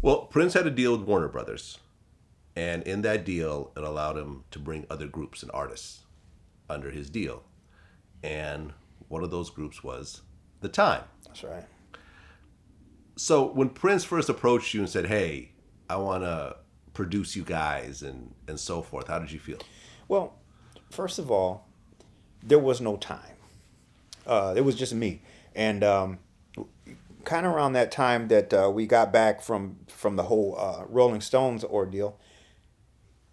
Well, Prince had a deal with Warner Brothers, and in that deal, it allowed him to bring other groups and artists under his deal. And one of those groups was The Time. That's right. So when Prince first approached you and said, "Hey, I want to produce you guys," and so forth, how did you feel? Well, first of all, there was no time. It was just me, and kind of around that time that we got back from the whole Rolling Stones ordeal.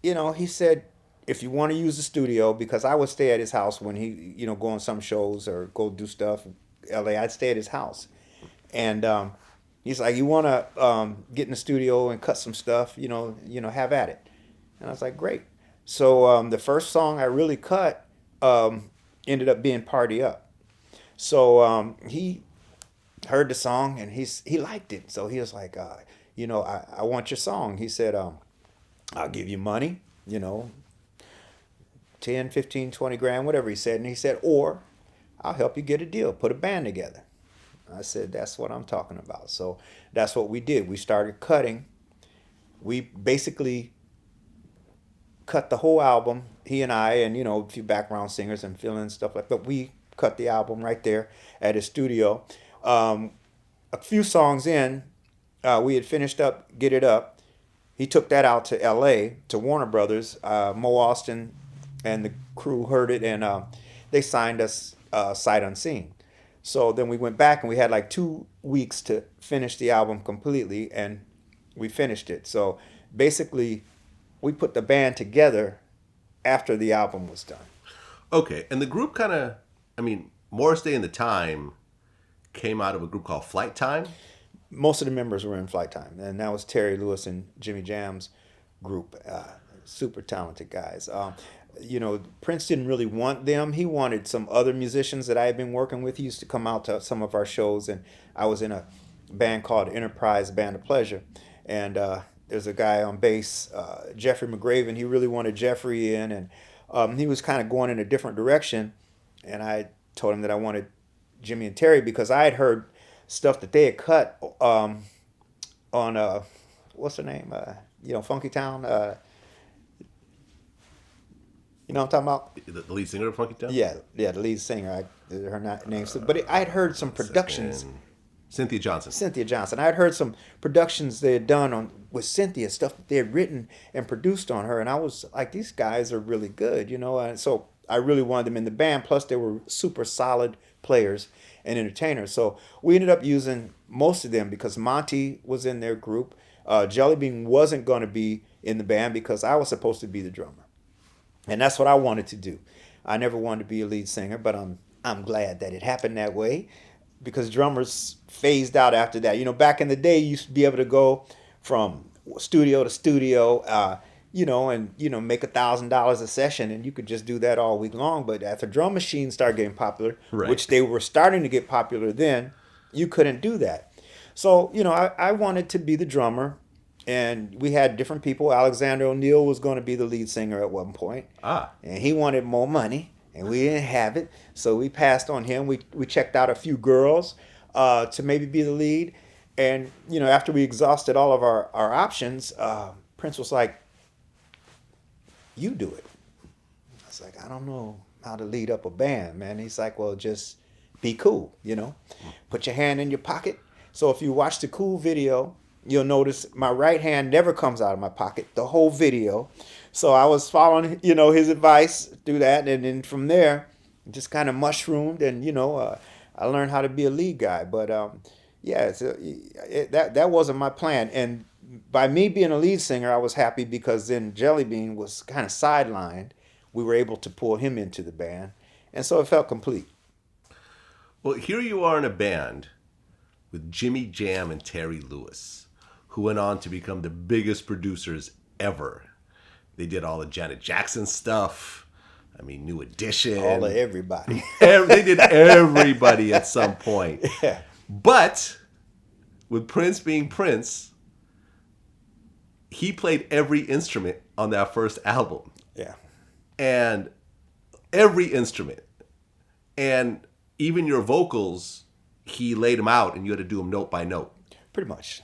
He said, if you want to use the studio, because I would stay at his house when he, go on some shows or go do stuff in LA, I'd stay at his house. And he's like, you want to get in the studio and cut some stuff, have at it. And I was like, great. So the first song I really cut ended up being Party Up. So he heard the song and he liked it. So he was like, I want your song. He said, I'll give you money, 10, 15, 20 grand, whatever he said. And he said, or I'll help you get a deal, put a band together. I said, that's what I'm talking about. So that's what we did. We started cutting. We basically cut the whole album, he and I, and, a few background singers and fill in stuff like that. But we cut the album right there at his studio. A few songs in, we had finished up Get It Up. He took that out to L.A., to Warner Brothers. Mo Austin and the crew heard it, and they signed us sight unseen. So then we went back, and we had like 2 weeks to finish the album completely, and we finished it. So basically, we put the band together after the album was done. Okay, and the group kind of, Morris Day and The Time came out of a group called Flight Time. Most of the members were in Flight Time, and that was Terry Lewis and Jimmy Jam's group. Super talented guys. Prince didn't really want them. He wanted some other musicians that I had been working with. He used to come out to some of our shows, and I was in a band called Enterprise Band of Pleasure. And there's a guy on bass, Jeffrey McGraven. He really wanted Jeffrey in, and he was kind of going in a different direction. And I told him that I wanted Jimmy and Terry because I had heard stuff that they had cut on what's her name? Funky Town. You know what I'm talking The lead singer of Funky Town? Yeah, the lead singer. Her name. But I had heard some productions. Cynthia Johnson. I had heard some productions they had done with Cynthia, stuff that they had written and produced on her, and I was like, these guys are really good, and so I really wanted them in the band. Plus, they were super solid players and entertainers. So we ended up using most of them because Monty was in their group. Jellybean wasn't going to be in the band because I was supposed to be the drummer. And that's what I wanted to do. I never wanted to be a lead singer, but I'm glad that it happened that way because drummers phased out after that. Back in the day, you used to be able to go from studio to studio, and make $1,000 a session, and you could just do that all week long. But after drum machines started getting popular, right, which they were starting to get popular then, you couldn't do that. So, I wanted to be the drummer. And we had different people. Alexander O'Neill was going to be the lead singer at one point. And he wanted more money, and we didn't have it. So we passed on him. We checked out a few girls to maybe be the lead. And, after we exhausted all of our options, Prince was like, you do it. I was like, I don't know how to lead up a band, man. He's like, well, just be cool, Put your hand in your pocket. So if you watch the Cool video, you'll notice my right hand never comes out of my pocket the whole video. So I was following, his advice through that. And then from there, just kind of mushroomed and, I learned how to be a lead guy. But that wasn't my plan. And by me being a lead singer, I was happy because then Jellybean was kind of sidelined. We were able to pull him into the band. And so it felt complete. Well, here you are in a band with Jimmy Jam and Terry Lewis, who went on to become the biggest producers ever. They did all the Janet Jackson stuff. New Edition. All of everybody. They did everybody at some point. Yeah. But with Prince being Prince, he played every instrument on that first album. Yeah. And every instrument. And even your vocals, he laid them out and you had to do them note by note. Pretty much.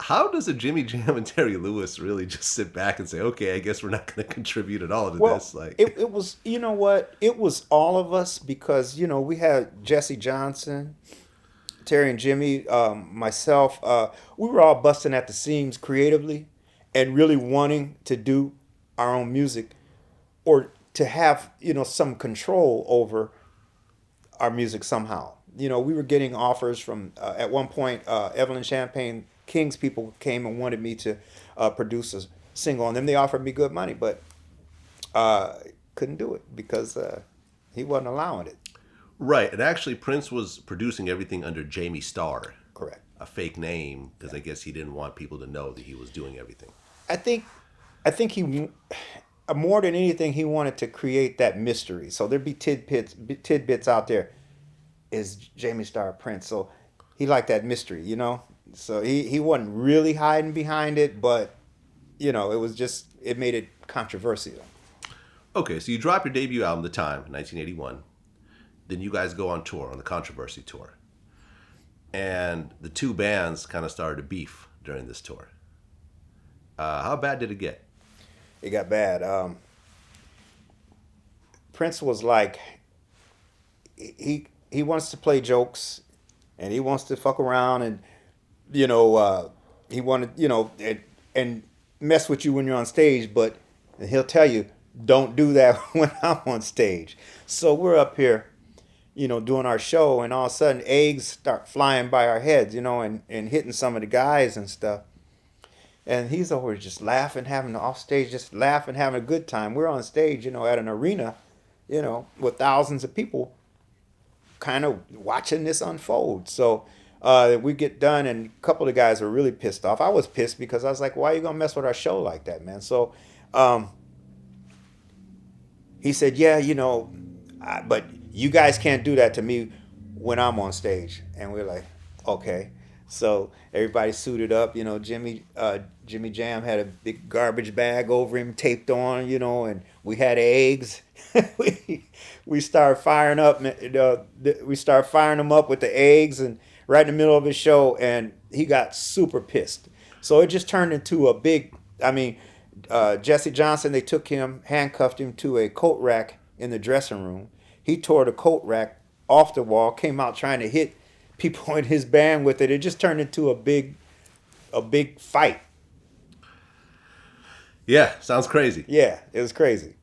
How does a Jimmy Jam and Terry Lewis really just sit back and say, okay, I guess we're not going to contribute at all to Well, this? Like, it was, you know what? It was all of us because, you know, we had Jesse Johnson, Terry and Jimmy, myself. We were all busting at the seams creatively and really wanting to do our own music or to have, you know, some control over our music somehow. You know, we were getting offers from, at one point, Evelyn Champagne King's people came and wanted me to produce a single on them. They offered me good money, but couldn't do it because he wasn't allowing it. right. And actually, Prince was producing everything under Jamie Starr, Correct. a fake name, because I guess he didn't want people to know that he was doing everything. I think, he more than anything he wanted to create that mystery. So there'd be tidbits out there. Is Jamie Starr Prince? So he liked that mystery, you know. So he wasn't really hiding behind it, but you know, it made it controversial. Okay, so you drop your debut album, The Time, in 1981. Then you guys go on tour, on the Controversy Tour. And the two bands kind of started a beef during this tour. How bad did it get? It got bad. Prince was like, he wants to play jokes, and he wants to fuck around, and you know, he wanted, you know, and mess with you when you're on stage, but he'll tell you, don't do that when I'm on stage. So we're up here, you know, doing our show, and all of a sudden eggs start flying by our heads, you know, and hitting some of the guys and stuff. And he's always just laughing, having off stage, just laughing, having a good time. We're on stage, you know, at an arena, you know, with thousands of people kind of watching this unfold. So we get done, and a couple of the guys were really pissed off. I was pissed because I was like, why are you going to mess with our show like that, man? So he said, yeah, you know, but you guys can't do that to me when I'm on stage. And we're like, okay. So everybody suited up, you know. Jimmy Jam had a big garbage bag over him taped on, you know, and we had eggs. we started firing up. We started firing him up with the eggs, and right in the middle of his show, and he got super pissed. So it just turned into a big. I mean, Jesse Johnson. They took him, handcuffed him to a coat rack in the dressing room. He tore the coat rack off the wall, came out trying to hit people in his band with it. It just turned into a big fight. Yeah, sounds crazy. Yeah, it was crazy.